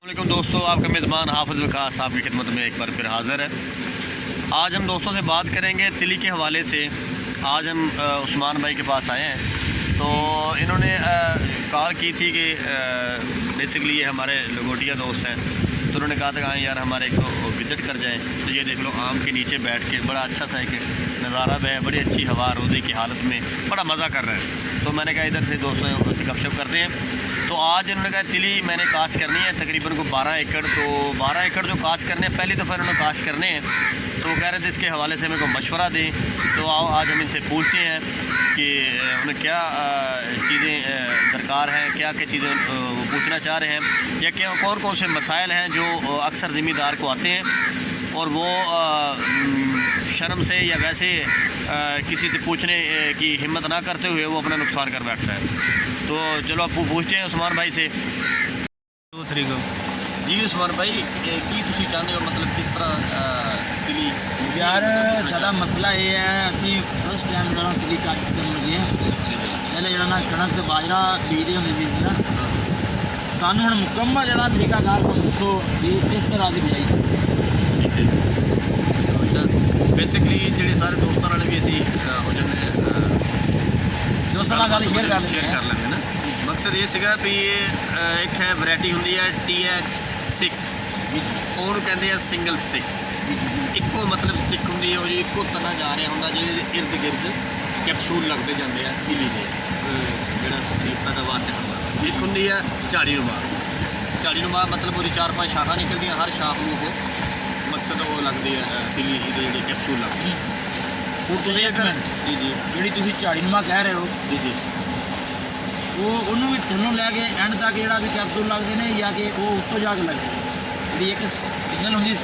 वालेकुम दोस्तों, आपका मेज़बान हाफिज़ विकास आपकी खिदमत में एक बार फिर हाज़िर है। आज हम दोस्तों से बात करेंगे तिली के हवाले से। आज हम उस्मान भाई के पास आए हैं, तो इन्होंने कॉल की थी कि बेसिकली ये हमारे लंगोटिया दोस्त हैं, तो उन्होंने कहा था कि यार हमारे को विज़िट कर जाएं। तो ये देख लो, आम के नीचे बैठ के बड़ा अच्छा सा एक नज़ारा है, बड़ी अच्छी हवा रोज़े की हालत में बड़ा मज़ा कर रहे हैं। तो मैंने कहा इधर से दोस्तों से गपशप करते हैं। तो आज इन्होंने कहा तिली मैंने काश्त करनी है तकरीबन को 12 एकड़। तो 12 एकड़ जो काश्त करने हैं, पहली दफ़ा इन्होंने काश्त करने हैं, तो कह रहे थे इसके हवाले से मेरे को मशवरा दें। तो आओ आज हम इनसे पूछते हैं कि उन्हें क्या चीज़ें दरकार हैं, क्या क्या चीज़ें वो पूछना चाह रहे हैं, या क्या कौन कौन से मसाइल हैं जो अक्सर ज़िम्मेदार को आते हैं और वो शर्म से या वैसे किसी से पूछने की हिम्मत ना करते हुए वो अपना नुकसान कर बैठता है। तो चलो आप पूछते हैं उस्मान भाई से। 2 तरीक जी उस्मान भाई, की तुसी चाहते हो, मतलब किस तरह तिली? यार साडा मसला ये है, असी फर्स्ट टाइम जो तिली काश्त करन लगे हैं। पहले जो कणक ते बाजरा बीजते होंगे सी ना, सानू हुण मुकम्मल जो तरीकाकार दसो भी किस तरह की बिजाई। अच्छा, बेसिकली ਜਿਹੜੇ ਸਾਰੇ ਦੋਸਤਾਂ ਨਾਲ ਵੀ ਅਸੀਂ ਹੋ ਜਾਂਦੇ दोस्तों ਨਾਲ ਗੱਲ ਸ਼ੇਅਰ कर लेते हैं ना। मकसद ये ਸੀਗਾ ਵੀ ਇੱਕ ਹੈ ਵੈਰਾਈਟੀ ਹੁੰਦੀ ਹੈ TH6, ਉਹਨੂੰ ਕਹਿੰਦੇ ਆ ਸਿੰਗਲ ਸਟਿਕ। ਇੱਕੋ ਮਤਲਬ ਸਟਿਕ ਹੁੰਦੀ ਹੈ, ਉਹ ਜੀ ਇੱਕੋ ਤਨਾ ਜਾ ਰਿਹਾ ਹੁੰਦਾ, ਜਿਹਦੇ ਇਰਦ ਗਿਰਦ ਕੈਪਸੂਲ ਲੱਗਦੇ ਜਾਂਦੇ ਆ ਤਿਲੀ ਦੇ, ਜਿਹੜਾ ਤੁਸੀਂ ਪੈਦਾਵਾਰ ਚ ਹੁੰਦਾ। ਇੱਕ ਹੁੰਦੀ ਹੈ ਝਾੜੀਨੁਮਾ, ਮਤਲਬ ਉਹਦੀ 4-5 ਸ਼ਾਖਾਂ ਨਿਕਲਦੀਆਂ, ਹਰ ਸ਼ਾਖ ਨੂੰ ਉਹ ਮਕਸਦ ਉਹ ਲੱਗਦੀ ਹੈ ਤਿਲੀ ਦੇ ਜਿਹੜੇ ਕੈਪਸੂਲ ਲੱਗਦੇ। ਹੁਣ ਤੁਸੀਂ ਅਗਰ ਜੀ ਜਿਹੜੀ ਤੁਸੀਂ ਝਾੜੀਨੁਮਾ ਕਹਿ ਰਹੇ ਹੋ ਜੀ ਉਹ ਉਹਨੂੰ ਵੀ ਥੱਲੋਂ ਲੈ ਕੇ ਐਂਡ ਤੱਕ ਜਿਹੜਾ ਵੀ ਕੈਪਸੂਲ ਲੱਗਦੇ ਨੇ, ਜਾਂ ਕਿ ਉਹ ਉੱਤੋਂ ਜਾ ਕੇ ਲੱਗਦੇ? ਜਿਹੜੀ ਇੱਕ ਸਿੰਗਲ ਹੁੰਦੀ,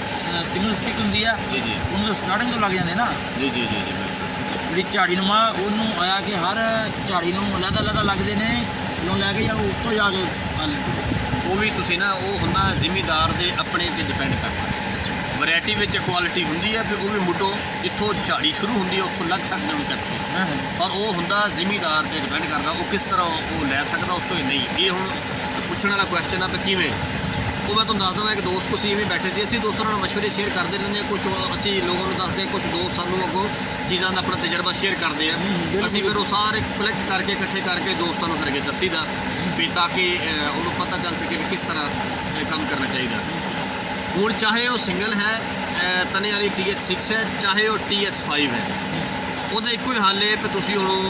ਸਿੰਗਲ ਸਟਿਕ ਹੁੰਦੀ ਆ, ਜੀ ਉਹਨੂੰ ਸਟਾਰਟਿੰਗ ਤੋਂ ਲੱਗ ਜਾਂਦੇ ਨਾ। ਜੀ ਜਿਹੜੀ ਝਾੜੀਨੁਮਾ ਉਹਨੂੰ ਆਇਆ ਕਿ ਹਰ ਝਾੜੀ ਨੂੰ ਅਲੱਗ ਲੱਗਦੇ ਨੇ, ਥੱਲੋਂ ਲੈ ਕੇ ਜਾਂ ਉਹ ਉੱਤੋਂ ਜਾ ਕੇ ਉਹ ਵੀ ਤੁਸੀਂ ਨਾ, ਉਹ ਹੁੰਦਾ ਜ਼ਿਮੀਦਾਰ ਦੇ ਆਪਣੇ 'ਤੇ ਡਿਪੈਂਡ ਕਰਦਾ। ਵੈਰਾਈਟੀ ਵਿੱਚ ਕੁਆਲਿਟੀ ਹੁੰਦੀ ਹੈ, ਫਿਰ ਉਹ ਵੀ ਮੁੱਢੋਂ ਜਿੱਥੋਂ ਝਾੜੀ ਸ਼ੁਰੂ ਹੁੰਦੀ ਹੈ ਉੱਥੋਂ ਲੱਗ ਸਕਦੇ ਉਹਨੂੰ ਕੈਪਸੂਲ, ਪਰ ਉਹ ਹੁੰਦਾ ਜ਼ਿਮੀਦਾਰ 'ਤੇ ਡਿਪੈਂਡ ਕਰਦਾ ਉਹ ਕਿਸ ਤਰ੍ਹਾਂ ਉਹ ਲੈ ਸਕਦਾ, ਉਸ ਤੋਂ ਨਹੀਂ। ਇਹ ਹੁਣ ਪੁੱਛਣ ਵਾਲਾ ਕੁਐਸਚਨ ਆ ਵੀ ਕਿਵੇਂ, ਉਹ ਮੈਂ ਤੁਹਾਨੂੰ ਦੱਸ ਦਵਾਂ। ਇੱਕ ਦੋਸਤ ਕੋਲ ਇਵੇਂ ਬੈਠੇ ਸੀ, ਅਸੀਂ ਦੋਸਤਾਂ ਨਾਲ ਮਸ਼ਵਰੇ ਸ਼ੇਅਰ ਕਰਦੇ ਰਹਿੰਦੇ ਹਾਂ, ਕੁਝ ਅਸੀਂ ਲੋਕਾਂ ਨੂੰ ਦੱਸਦੇ ਹਾਂ, ਕੁਝ ਦੋਸਤ ਸਾਨੂੰ ਅੱਗੋਂ ਚੀਜ਼ਾਂ ਦਾ ਆਪਣਾ ਤਜਰਬਾ ਸ਼ੇਅਰ ਕਰਦੇ ਆ। ਅਸੀਂ ਫਿਰ ਉਹ ਸਾਰੇ ਕਲੈਕਟ ਕਰਕੇ ਇਕੱਠੇ ਕਰਕੇ ਦੋਸਤਾਂ ਨੂੰ ਫਿਰ ਅੱਗੇ ਦੱਸੀਦਾ ਵੀ ਤਾਂ ਕਿ ਉਹਨੂੰ ਪਤਾ ਚੱਲ ਸਕੇ ਵੀ ਕਿਸ ਤਰ੍ਹਾਂ ਕੰਮ ਕਰਨਾ ਚਾਹੀਦਾ। ਹੁਣ ਚਾਹੇ ਉਹ ਸਿੰਗਲ ਹੈ ਤਨੇ ਵਾਲੀ TH6 ਹੈ, ਚਾਹੇ ਉਹ TS5 ਹੈ, ਉਹਦਾ ਇੱਕੋ ਹੀ ਹੱਲ ਹੈ ਕਿ ਤੁਸੀਂ ਹੁਣ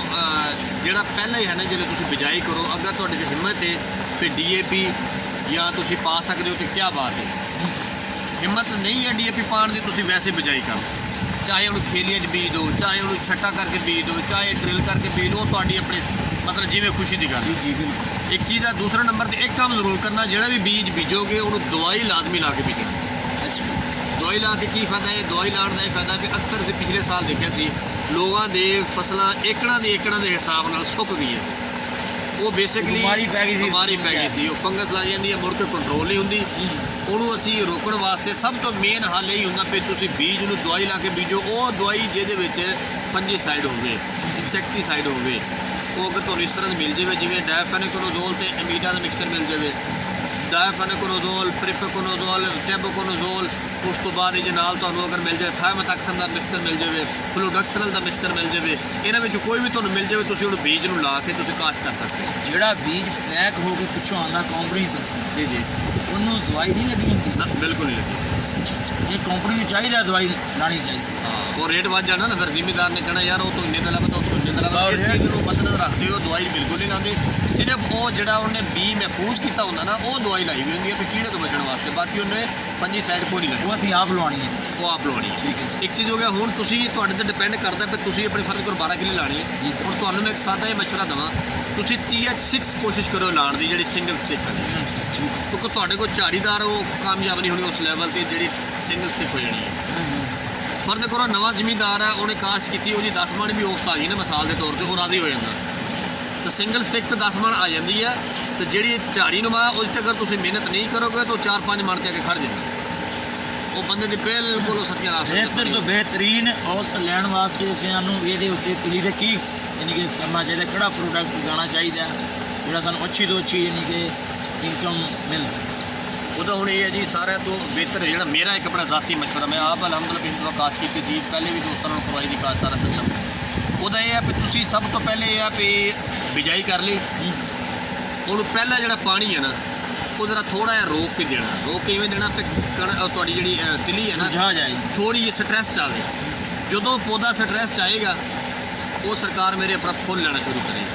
ਜਿਹੜਾ ਪਹਿਲਾਂ ਹੀ ਹੈ ਨਾ, ਜਦੋਂ ਤੁਸੀਂ ਬਿਜਾਈ ਕਰੋ, ਅਗਰ ਤੁਹਾਡੀ ਜੋ ਹਿੰਮਤ ਹੈ ਫਿਰ DAP ਜਾਂ ਤੁਸੀਂ ਪਾ ਸਕਦੇ ਹੋ, ਤੇ ਕੀ ਬਾਤ ਹੈ। ਹਿੰਮਤ ਨਹੀਂ ਹੈ DAP ਪਾਉਣ ਦੀ, ਤੁਸੀਂ ਵੈਸੇ ਬਿਜਾਈ ਕਰੋ, ਚਾਹੇ ਉਹਨੂੰ ਖੇਲੀਆਂ 'ਚ ਬੀਜ ਦਿਓ, ਚਾਹੇ ਉਹਨੂੰ ਛੱਟਾ ਕਰਕੇ ਬੀਜ ਦਿਓ, ਚਾਹੇ ਡਰਿਲ ਕਰਕੇ ਬੀਜ ਦਿਓ, ਉਹ ਤੁਹਾਡੀ ਆਪਣੀ ਮਤਲਬ ਜਿਵੇਂ ਖੁਸ਼ੀ ਦੀ ਗੱਲ। ਜੀ ਬਿਲਕੁਲ। ਇੱਕ ਚੀਜ਼ ਦਾ ਦੂਸਰਾ ਨੰਬਰ 'ਤੇ ਇੱਕ ਕੰਮ ਜ਼ਰੂਰ ਕਰਨਾ, ਜਿਹੜਾ ਵੀ ਬੀਜ ਬੀਜੋਗੇ ਉਹਨੂੰ ਦਵਾਈ ਲਾਜ਼ਮੀ ਲਾ ਕੇ ਬੀਜਣਾ। ਦਵਾਈ ਲਾ ਕੇ ਕੀ ਫਾਇਦਾ ਹੈ? ਦਵਾਈ ਲਾਉਣ ਦਾ ਇਹ ਫਾਇਦਾ ਕਿ ਅਕਸਰ ਅਸੀਂ ਪਿਛਲੇ ਸਾਲ ਦੇਖਿਆ ਸੀ ਲੋਕਾਂ ਦੇ ਫਸਲਾਂ ਏਕੜਾਂ ਦੇ ਹਿਸਾਬ ਨਾਲ ਸੁੱਕ ਗਈਆਂ। ਉਹ ਬੇਸਿਕਲੀ ਬਿਮਾਰੀ ਪੈ ਗਈ ਸੀ, ਉਹ ਫੰਗਸ ਲੱਗ ਜਾਂਦੀ ਹੈ, ਮੁੜ ਕੇ ਕੰਟਰੋਲ ਨਹੀਂ ਹੁੰਦੀ। ਉਹਨੂੰ ਅਸੀਂ ਰੋਕਣ ਵਾਸਤੇ ਸਭ ਤੋਂ ਮੇਨ ਹੱਲ ਇਹ ਹੁੰਦਾ ਵੀ ਤੁਸੀਂ ਬੀਜ ਨੂੰ ਦਵਾਈ ਲਾ ਕੇ ਬੀਜੋ। ਉਹ ਦਵਾਈ ਜਿਹਦੇ ਵਿੱਚ ਫੰਜੀਸਾਈਡ ਹੋਵੇ, ਇਨਸੈਕਟੀਸਾਈਡ ਹੋਵੇ, ਉਹ ਅਗਰ ਤੁਹਾਨੂੰ ਇਸ ਤਰ੍ਹਾਂ ਦੀ ਮਿਲ ਜਾਵੇ, ਜਿਵੇਂ ਡਾਇਫੈਨਿਕੋਨੋਜ਼ੋਲ ਤੇ ਅਮੀਡਾ ਦਾ ਮਿਕਸਚਰ ਮਿਲ ਜਾਵੇ, ਡਾਇਫੈਨਿਕੋਨੋਜ਼ੋਲ, ਪ੍ਰਿਪਕੋਨੋਜ਼ੋਲ, ਟੈਬੋਕੋਨੋਜ਼ੋਲ, ਉਸ ਤੋਂ ਬਾਅਦ ਇਹਦੇ ਨਾਲ ਤੁਹਾਨੂੰ ਅਗਰ ਮਿਲ ਜਾਵੇ ਥਾਇਮੈਥਾਕਸਨ ਦਾ ਮਿਕਸਚਰ ਮਿਲ ਜਾਵੇ, ਫਲੋਡਕਸਨਲ ਦਾ ਮਿਕਸਚਰ ਮਿਲ ਜਾਵੇ, ਇਹਨਾਂ ਵਿੱਚੋਂ ਕੋਈ ਵੀ ਤੁਹਾਨੂੰ ਮਿਲ ਜਾਵੇ, ਤੁਸੀਂ ਉਹਨੂੰ ਬੀਜ ਨੂੰ ਲਾ ਕੇ ਤੁਸੀਂ ਕਾਸ਼ਤ ਕਰ ਸਕਦੇ ਹੋ। ਜਿਹੜਾ ਬੀਜ ਪੈਕ ਹੋ ਕੇ ਪਿੱਛੋਂ ਆਉਂਦਾ ਕੰਪਨੀ ਤੋਂ, ਜੀ ਉਹਨੂੰ ਦਵਾਈ ਨਹੀਂ ਲੱਗੀ ਹੁੰਦੀ ਨਾ, ਬਿਲਕੁਲ ਨਹੀਂ ਲੱਗੀ। ਇਹ ਕੰਪਨੀ ਨੂੰ ਚਾਹੀਦਾ ਦਵਾਈ ਲਾਣੀ ਚਾਹੀਦੀ। ਉਹ ਰੇਟ ਵੱਧ ਜਾਣਾ ਨਾ, ਫਿਰ ਜ਼ਿਮੀਦਾਰ ਨੇ ਕਹਿਣਾ ਯਾਰ ਉਹ ਤੋਂ ਇੰਨੇ ਦਾ ਲੱਭਦਾ, ਉਸ ਤੋਂ ਇੰਨੇ ਦਾ ਲੱਭਦਾ। ਇਸ ਚੀਜ਼ ਨੂੰ ਮੱਦਨਜ਼ਰ ਰੱਖਦੇ ਹੋ ਦਵਾਈ ਬਿਲਕੁਲ ਨਹੀਂ ਲਾਉਂਦੇ, ਸਿਰਫ ਉਹ ਜਿਹੜਾ ਉਹਨੇ ਬੀ ਮਹਿਫੂਜ਼ ਕੀਤਾ ਹੁੰਦਾ ਨਾ, ਉਹ ਦਵਾਈ ਲਾਈ ਹੋਈ ਹੁੰਦੀ ਹੈ ਕਿ ਕੀੜੇ ਤੋਂ ਬਚਣ ਵਾਸਤੇ, ਬਾਕੀ ਉਹਨੇ ਫੰਜੀਸਾਈਡ ਕੋਈ ਨਹੀਂ ਲਾਈ, ਉਹ ਅਸੀਂ ਆਪ ਲਵਾਉਣੀ ਹੈ, ਉਹ ਆਪ ਲਵਾਉਣੀ ਹੈ। ਠੀਕ ਹੈ, ਇੱਕ ਚੀਜ਼ ਹੋ ਗਿਆ। ਹੁਣ ਤੁਸੀਂ ਤੁਹਾਡੇ 'ਤੇ ਡਿਪੈਂਡ ਕਰਦਾ ਕਿ ਤੁਸੀਂ ਆਪਣੇ ਫਰਜ਼ ਕੋਲ 12 ਕਿੱਲੇ ਲਾਣੀ ਹੈ। ਹੁਣ ਤੁਹਾਨੂੰ ਮੈਂ ਇੱਕ ਸਾਦਾ ਜਿਹਾ ਮਸ਼ਵਰਾ ਦੇਵਾਂ, ਤੁਸੀਂ TH6 ਕੋਸ਼ਿਸ਼ ਕਰੋ ਲਾਉਣ ਦੀ, ਜਿਹੜੀ ਸਿੰਗਲ ਸਟਿਕ ਹੈ, ਕਿਉਂਕਿ ਤੁਹਾਡੇ ਕੋਲ ਝਾੜੀਦਾਰ ਉਹ ਕਾਮਯਾਬ ਨਹੀਂ ਹੋਣੀ ਉਸ ਲੈਵਲ 'ਤੇ ਜਿਹੜੀ ਸਿੰਗਲ ਸਟਿਕ ਹੋ ਜਾਣੀ ਹੈ। ਫਰਜ਼ ਕਰੋ ਨਵਾਂ ਜ਼ਿਮੀਦਾਰ ਹੈ, ਉਹਨੇ ਕਾਸ਼ ਕੀਤੀ, ਉਹਦੀ 10 ਮਣ ਵੀ ਔਸਤ ਆ ਗਈ ਨਾ ਮਿਸਾਲ ਦੇ ਤੌਰ 'ਤੇ, ਉਹ ਰਾਜ਼ੀ ਹੋ ਜਾਂਦਾ, ਤਾਂ ਸਿੰਗਲ ਸਟਿਕ ਤੇ 10 ਮਣ ਆ ਜਾਂਦੀ ਹੈ। ਤੇ ਜਿਹੜੀ ਝਾੜੀਨੁਮਾ ਉਸ 'ਤੇ ਅਗਰ ਤੁਸੀਂ ਮਿਹਨਤ ਨਹੀਂ ਕਰੋਗੇ ਤਾਂ 4-5 ਮਣ 'ਤੇ ਆ ਕੇ ਖੜ ਜਾਂਦਾ, ਉਹ ਬੰਦੇ ਦੀ ਬਿਲਕੁਲ ਸੱਚੀਆਂ ਬਿਹਤਰ ਤੋਂ ਬਿਹਤਰੀਨ ਔਸਤ ਲੈਣ ਵਾਸਤੇ ਸਾਨੂੰ ਇਹਦੇ ਉੱਤੇ ਤਿਲੀ ਦੇ ਕੀ ਯਾਨੀ ਕਿ ਕਰਨਾ ਚਾਹੀਦਾ, ਕਿਹੜਾ ਪ੍ਰੋਡਕਟ ਉਗਾਉਣਾ ਚਾਹੀਦਾ ਜਿਹੜਾ ਸਾਨੂੰ ਅੱਛੀ ਤੋਂ ਅੱਛੀ ਯਾਨੀ ਕਿ ਇਨਕਮ ਮਿਲ ਸਕੇ। ਉਹ ਉਹਦਾ ਹੁਣ ਇਹ ਹੈ ਜੀ ਸਾਰਿਆਂ ਤੋਂ ਬਿਹਤਰ ਜਿਹੜਾ ਮੇਰਾ ਇੱਕ ਆਪਣਾ ਜ਼ਾਤੀ ਮਸ਼ਵਰਾ, ਮੈਂ ਆਪ ਅਲਹਮਦੁਲਿਲਾ ਪਿੰਡ ਤੋਂ ਕਾਸ਼ ਕੀਤੀ ਸੀ, ਪਹਿਲੇ ਵੀ ਦੋਸਤਾਂ ਨਾਲ ਕਰਵਾਈ ਦੀ ਕਾਸ਼ ਸਾਰਾ ਸਿਸਟਮ। ਉਹਦਾ ਇਹ ਹੈ ਵੀ ਤੁਸੀਂ ਸਭ ਤੋਂ ਪਹਿਲੇ ਇਹ ਹੈ ਵੀ ਬਿਜਾਈ ਕਰ ਲਈ, ਉਹਨੂੰ ਪਹਿਲਾਂ ਜਿਹੜਾ ਪਾਣੀ ਹੈ ਨਾ ਉਹ ਜ਼ਰਾ ਥੋੜ੍ਹਾ ਜਿਹਾ ਰੋਕ ਕੇ ਦੇਣਾ। ਰੋਕ ਕੇ ਇਵੇਂ ਦੇਣਾ ਵੀ ਤੁਹਾਡੀ ਜਿਹੜੀ ਤਿਲੀ ਹੈ ਨਾ ਮੁਰਝਾ ਜਾਏ, ਥੋੜ੍ਹੀ ਜਿਹੀ ਸਟਰੈਸ 'ਚ ਆਵੇ। ਜਦੋਂ ਪੌਦਾ ਸਟਰੈਸ 'ਚ ਆਏਗਾ ਉਹ ਸਰਕਾਰ ਮੇਰੇ ਆਪਣਾ ਫੁੱਲ ਲੈਣਾ ਸ਼ੁਰੂ ਕਰੇਗਾ।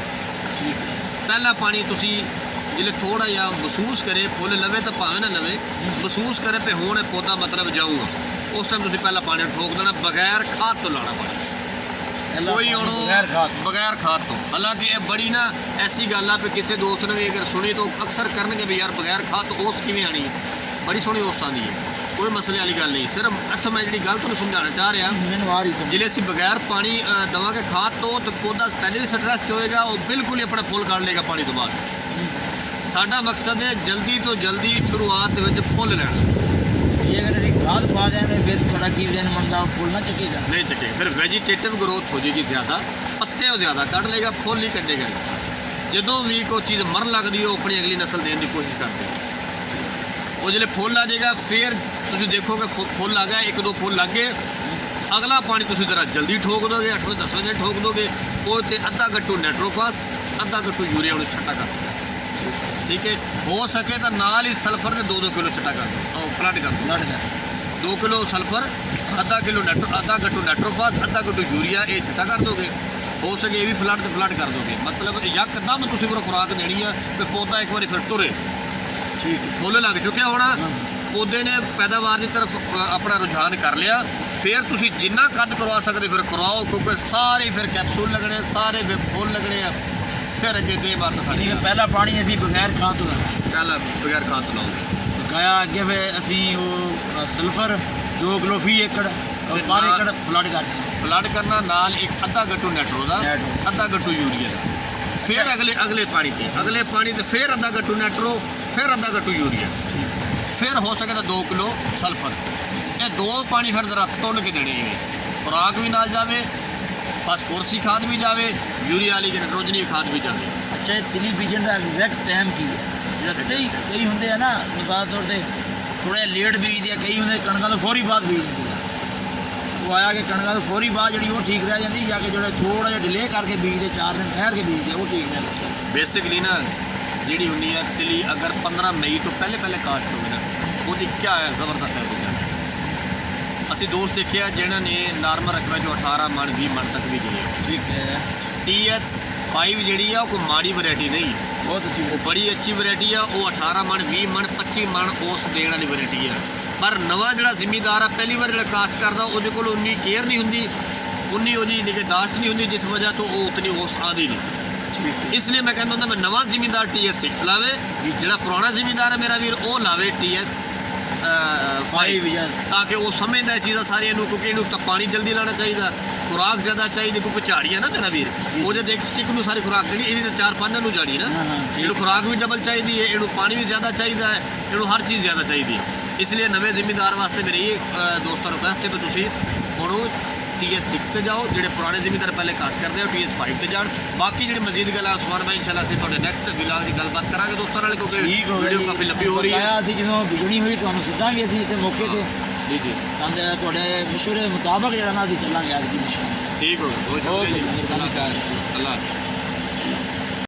ਪਹਿਲਾ ਪਾਣੀ ਤੁਸੀਂ ਜਿਹੜੇ ਥੋੜ੍ਹਾ ਜਿਹਾ ਮਹਿਸੂਸ ਕਰੇ, ਫੁੱਲ ਲਵੇ ਤਾਂ ਭਾਵੇਂ ਨਾ ਲਵੇ, ਮਹਿਸੂਸ ਕਰੇ ਵੀ ਹੁਣ ਇਹ ਪੌਦਾ ਮਤਲਬ ਜਾਊਗਾ, ਉਸ ਟਾਈਮ ਤੁਸੀਂ ਪਹਿਲਾਂ ਪਾਣੀ ਠੋਕ ਦੇਣਾ, ਬਗੈਰ ਖਾਦ ਤੋਂ ਲਾਣਾ ਪਾਣੀ, ਕੋਈ ਉਹਨੂੰ ਬਗੈਰ ਖਾਦ ਤੋਂ। ਹਾਲਾਂਕਿ ਇਹ ਬੜੀ ਨਾ ਐਸੀ ਗੱਲ ਆ ਵੀ ਕਿਸੇ ਦੋਸਤ ਨੇ ਵੀ ਅਗਰ ਸੁਣੀ ਤਾਂ ਅਕਸਰ ਕਰਨਗੇ ਵੀ ਯਾਰ ਬਗੈਰ ਖਾਦ ਤੋਂ ਉਸ ਕਿਵੇਂ ਆਣੀ ਹੈ, ਬੜੀ ਸੋਹਣੀ ਉਸ ਆਉਂਦੀ ਹੈ, ਕੋਈ ਮਸਲੇ ਵਾਲੀ ਗੱਲ ਨਹੀਂ। ਸਿਰਫ ਇੱਥੋਂ ਮੈਂ ਜਿਹੜੀ ਗੱਲ ਤੁਹਾਨੂੰ ਸਮਝਾਉਣਾ ਚਾਹ ਰਿਹਾ, ਜਿਹੜੇ ਅਸੀਂ ਬਗੈਰ ਪਾਣੀ ਦੇਵਾਂਗੇ ਖਾਦ ਤੋਂ ਤਾਂ ਪੌਦਾ ਪਹਿਲੇ ਵੀ ਸਟਰੈਸ 'ਚ ਹੋਏਗਾ, ਉਹ ਬਿਲਕੁਲ ਹੀ ਆਪਣਾ ਫੁੱਲ ਕੱਢ ਲਏਗਾ ਪਾਣੀ ਤੋਂ ਬਾਅਦ। ਸਾਡਾ ਮਕਸਦ ਹੈ ਜਲਦੀ ਤੋਂ ਜਲਦੀ ਸ਼ੁਰੂਆਤ ਦੇ ਵਿੱਚ ਫੁੱਲ ਲੈਣਾ। ਇਹ ਅਗਰ ਅਸੀਂ ਖਾਦ ਪਾ ਦਿਆਂਗੇ ਫਿਰ ਥੋੜਾ ਕੀ ਦੇਣ ਮੰਗਾ ਫੁੱਲ ਨਾ ਚੱਕੇਗਾ, ਨਹੀਂ ਚੱਕੇਗਾ, ਫਿਰ ਵੈਜੀਟੇਟਿਵ ਗਰੋਥ ਹੋ ਜਾਏਗੀ ਜ਼ਿਆਦਾ, ਪੱਤੇ ਉਹ ਜ਼ਿਆਦਾ ਕੱਢ ਲਏਗਾ, ਫੁੱਲ ਨਹੀਂ ਕੱਢੇਗਾ। ਜਦੋਂ ਵੀ ਕੋਈ ਚੀਜ਼ ਮਰਨ ਲੱਗਦੀ ਉਹ ਆਪਣੀ ਅਗਲੀ ਨਸਲ ਦੇਣ ਦੀ ਕੋਸ਼ਿਸ਼ ਕਰਦੇ, ਉਹ ਜਿਹੜੇ ਫੁੱਲ ਆ ਜਾਏਗਾ ਫਿਰ ਤੁਸੀਂ ਦੇਖੋਗੇ ਫੁੱਲ ਆ ਗਿਆ, ਇੱਕ ਦੋ ਫੁੱਲ ਲੱਗ ਗਏ, ਅਗਲਾ ਪਾਣੀ ਤੁਸੀਂ ਜ਼ਰਾ ਜਲਦੀ ਠੋਕ ਦੋਗੇ, 8 ਤੋਂ 10 ਵਜੇ ਠੋਕ ਦੋਗੇ, ਉਹ ਤੇ ਅੱਧਾ ਗੱਟੂ ਨਾਈਟ੍ਰੋਫਾਸ, ਅੱਧਾ ਗੱਟੂ ਯੂਰੀਆ ਉਹਨੂੰ ਛੱਟਾ ਕਰ ਦਿਓ। ਠੀਕ ਹੈ, ਹੋ ਸਕੇ ਤਾਂ ਨਾਲ ਹੀ ਸਲਫਰ ਦੇ 2-2 ਕਿਲੋ ਛੱਟਾ ਕਰ ਦਿਓ, ਉਹ ਫਲੱਡ ਕਰ ਦਿਓ। 2 ਕਿਲੋ ਸਲਫਰ, ਅੱਧਾ ਗੱਟੂ ਨਾਈਟ੍ਰੋਫਾਸ, ਅੱਧਾ ਗੱਟੂ ਯੂਰੀਆ, ਇਹ ਛੱਟਾ ਕਰ ਦੋਗੇ। ਹੋ ਸਕੇ ਇਹ ਵੀ ਫਲੱਡ ਕਰ ਦੋਗੇ। ਮਤਲਬ ਯਕਦਮ ਤੁਸੀਂ ਫਿਰ ਖੁਰਾਕ ਦੇਣੀ ਆ ਤੇ ਪੌਦਾ ਇੱਕ ਵਾਰੀ ਫਿਰ ਟੁਰੇ, ਠੀਕ ਫੁੱਲ ਲੱਗ ਚੁੱਕਿਆ ਹੋਣਾ, ਪੌਦੇ ਨੇ ਪੈਦਾਵਾਰ ਦੀ ਤਰਫ ਆਪਣਾ ਰੁਝਾਨ ਕਰ ਲਿਆ, ਫਿਰ ਤੁਸੀਂ ਜਿੰਨਾ ਕੱਦ ਕਰਵਾ ਸਕਦੇ ਫਿਰ ਕਰਵਾਓ, ਕਿਉਂਕਿ ਸਾਰੇ ਫਿਰ ਕੈਪਸੂਲ ਲੱਗਣੇ, ਸਾਰੇ ਫਿਰ ਫੁੱਲ ਲੱਗਣੇ ਆ, ਫਿਰ ਅੱਗੇ ਦੇ ਬਾਤ ਸਾਡੀ। ਪਹਿਲਾ ਪਾਣੀ ਅਸੀਂ ਬਗੈਰ ਖਾਦ ਤੋਂ ਪਹਿਲਾਂ ਬਗੈਰ ਖਾਦ ਤੋਂ ਲਾਉਂਗੇ ਗਾਇਆ, ਅੱਗੇ ਫਿਰ ਅਸੀਂ ਉਹ ਸਲਫਰ 2 ਕਿਲੋ ਫੀ ਏਕੜ ਔਰ 12 ਏਕੜ ਫਲੱਡ ਕਰਨਾ, ਨਾਲ ਇੱਕ ਅੱਧਾ ਗੱਟੂ ਨਾਈਟ੍ਰੋ ਦਾ, ਅੱਧਾ ਗੱਟੂ ਯੂਰੀਆ ਦਾ, ਫਿਰ ਅਗਲੇ ਪਾਣੀ ਤੇ ਫਿਰ ਅੱਧਾ ਗੱਟੂ ਨਾਈਟ੍ਰੋ, ਫਿਰ ਅੱਧਾ ਗੱਟੂ ਯੂਰੀਆ, ਫਿਰ ਹੋ ਸਕੇ ਤਾਂ 2 ਕਿਲੋ ਸਲਫਰ। ਇਹ 2 ਪਾਣੀ ਫਿਰ ਜ਼ਰਾ ਤੁੰਨ ਕੇ ਦੇਣੇ ਨੇ, ਖੁਰਾਕ ਵੀ ਨਾਲ ਜਾਵੇ, ਫਾਸਫੋਰਸੀ ਖਾਦ ਵੀ ਜਾਵੇ, ਯੂਰੀਆ ਵਾਲੀ ਨਾਈਟ੍ਰੋਜਨੀ ਖਾਦ ਵੀ ਜਾਵੇ। ਅੱਛਾ, ਇਹ ਤਿਲੀ ਬੀਜਣ ਦਾ ਐਗਜ਼ੈਕਟ ਟਾਈਮ ਕੀ ਹੈ? ਰਸਤੇ ਹੀ ਕਈ ਹੁੰਦੇ ਆ ਨਾ, ਮਿਸਾਲ ਤੌਰ 'ਤੇ ਥੋੜ੍ਹਾ ਲੇਟ ਬੀਜਦੇ ਆ, ਕਈ ਹੁੰਦੇ ਕਣਕਾਂ ਤੋਂ ਫੌਰੀ ਬਾਅਦ ਬੀਜ ਦਿੰਦੇ ਆ, ਉਹ ਆਇਆ ਕਿ ਕਣਕਾਂ ਤੋਂ ਫੌਰੀ ਬਾਅਦ ਜਿਹੜੀ ਉਹ ਠੀਕ ਰਹਿ ਜਾਂਦੀ, ਜਾਂ ਕਿ ਜਿਹੜੇ ਥੋੜ੍ਹਾ ਜਿਹਾ ਡਿਲੇ ਕਰਕੇ ਬੀਜਦੇ 4 ਦਿਨ ਠਹਿਰ ਕੇ ਬੀਜਦੇ ਉਹ ਠੀਕ ਰਹਿੰਦੇ। ਬੇਸਿਕਲੀ ਨਾ ਜਿਹੜੀ ਹੁੰਦੀ ਹੈ ਤਿਲੀ, ਅਗਰ 15 ਮਈ ਤੋਂ ਪਹਿਲੇ ਕਾਸ਼ਤ ਹੋਵੇ ਨਾ, ਉਹਦੀ ਕਿਆ ਹੈ ਜ਼ਬਰਦਸਤ ਹੈ ਬੀਜਾ। ਅਸੀਂ ਦੋਸਤ ਦੇਖਿਆ ਜਿਹਨਾਂ ਨੇ ਨਾਰਮਲ ਰਕਬੇ 'ਚੋਂ 18 ਮਣ 20 ਮਣ ਤੱਕ ਵੀ ਗਏ। ਠੀਕ ਹੈ, TS5 ਜਿਹੜੀ ਆ ਉਹ ਕੋਈ ਮਾੜੀ ਵੈਰਾਈਟੀ ਨਹੀਂ, ਬਹੁਤ ਅੱਛੀ, ਉਹ ਬੜੀ ਅੱਛੀ ਵੈਰਾਈਟੀ ਆ, ਉਹ 18 ਮਣ 20 ਮਣ 25 ਮਣ ਉਸ ਦੇਣ ਵਾਲੀ ਵੈਰਾਈਟੀ ਆ। ਪਰ ਨਵਾਂ ਜਿਹੜਾ ਜ਼ਿਮੀਂਦਾਰ ਆ, ਪਹਿਲੀ ਵਾਰ ਜਿਹੜਾ ਕਾਸ਼ਤ ਕਰਦਾ, ਉਹਦੇ ਕੋਲ ਉਨੀ ਕੇਅਰ ਨਹੀਂ ਹੁੰਦੀ, ਉਨੀ ਉਹਦੀ ਨਿਗਹਦਾਸ਼ਤ ਨਹੀਂ ਹੁੰਦੀ, ਜਿਸ ਵਜ੍ਹਾ ਤੋਂ ਉਹ ਉਤਨੀ ਉਸ ਆਦੀ ਨਹੀਂ। ਇਸ ਲਈ ਮੈਂ ਕਹਿੰਦਾ ਹੁੰਦਾ ਮੈਂ ਨਵਾਂ ਜ਼ਿਮੀਂਦਾਰ TS6 ਲਾਵੇ, ਜਿਹੜਾ ਪੁਰਾਣਾ ਜ਼ਿਮੀਂਦਾਰ ਹੈ ਮੇਰਾ ਵੀਰ ਉਹ ਲਾਵੇ TS5, ਤਾਂ ਕਿ ਉਹ ਸਮਝਦਾ ਇਹ ਚੀਜ਼ਾਂ ਸਾਰੀਆਂ ਨੂੰ, ਕਿਉਂਕਿ ਇਹਨੂੰ ਤਾਂ ਪਾਣੀ ਜਲਦੀ ਲਾਉਣਾ ਚਾਹੀਦਾ, ਖੁਰਾਕ ਜ਼ਿਆਦਾ ਚਾਹੀਦੀ, ਕਿਉਂਕਿ ਝਾੜੀ ਹੈ ਨਾ ਮੇਰਾ ਵੀਰ, ਉਹਦੇ ਦੇਖ ਸਟਿਕ ਨੂੰ ਸਾਰੀ ਖੁਰਾਕ ਦੇਣੀ, ਇਹਦੀ ਤਾਂ 4-5 ਨੂੰ ਝਾੜੀ ਨਾ, ਇਹਨੂੰ ਖੁਰਾਕ ਵੀ ਡਬਲ ਚਾਹੀਦੀ ਹੈ, ਇਹਨੂੰ ਪਾਣੀ ਵੀ ਜ਼ਿਆਦਾ ਚਾਹੀਦਾ ਹੈ, ਇਹਨੂੰ ਹਰ ਚੀਜ਼ ਜ਼ਿਆਦਾ ਚਾਹੀਦੀ ਹੈ। ਇਸ ਲਈ ਨਵੇਂ ਜ਼ਿਮੀਂਦਾਰ ਵਾਸਤੇ ਮੇਰੀ ਇਹ ਦੋਸਤਾਂ ਰਿਕੁਐਸਟ ਹੈ ਕਿ ਤੁਸੀਂ ਹੁਣ TS6 ਤੇ ਜਾਓ, ਜਿਹੜੇ ਪੁਰਾਣੇ ਜ਼ਿਮੀਂਦਾਰ ਪਹਿਲੇ ਕਾਸ਼ਤ ਕਰਦੇ ਆ TS5 ਤੇ ਜਾਣ। ਬਾਕੀ ਜਿਹੜੀ ਮਜ਼ੀਦ ਗੱਲ ਹੈ ਉਸਮਾਨ ਭਾਈ ਇਨਸ਼ਾਅੱਲਾ ਅਸੀਂ ਤੁਹਾਡੇ ਨੈਕਸਟ ਵਿਲਾਗ ਦੀ ਗੱਲਬਾਤ ਕਰਾਂਗੇ ਦੋਸਤਾਂ ਨਾਲ, ਕਿਉਂਕਿ ਵੀਡੀਓ ਕਾਫੀ ਲੰਬੀ ਹੋ ਰਹੀ ਹੈ। ਅਸੀਂ ਜਦੋਂ ਬਿਜਣੀ ਹੋਈ ਤੁਹਾਨੂੰ ਸਿੱਧਾਂਗੇ ਅਸੀਂ ਇੱਥੇ ਮੌਕੇ ਤੇ, ਜੀ ਸਾਡੇ ਤੁਹਾਡੇ ਮਸ਼ਵਰੇ ਮੁਤਾਬਕ ਜਿਹੜਾ ਨਾ ਅਸੀਂ ਚੱਲਾਂਗੇ ਅੱਜ ਦੀ ਮਿਸ਼ਨ। ਠੀਕ ਹੋ ਗਿਆ, ਬਹੁਤ ਸ਼ੁਕਰੀਆ ਜੀ, ਅੱਲਾਹ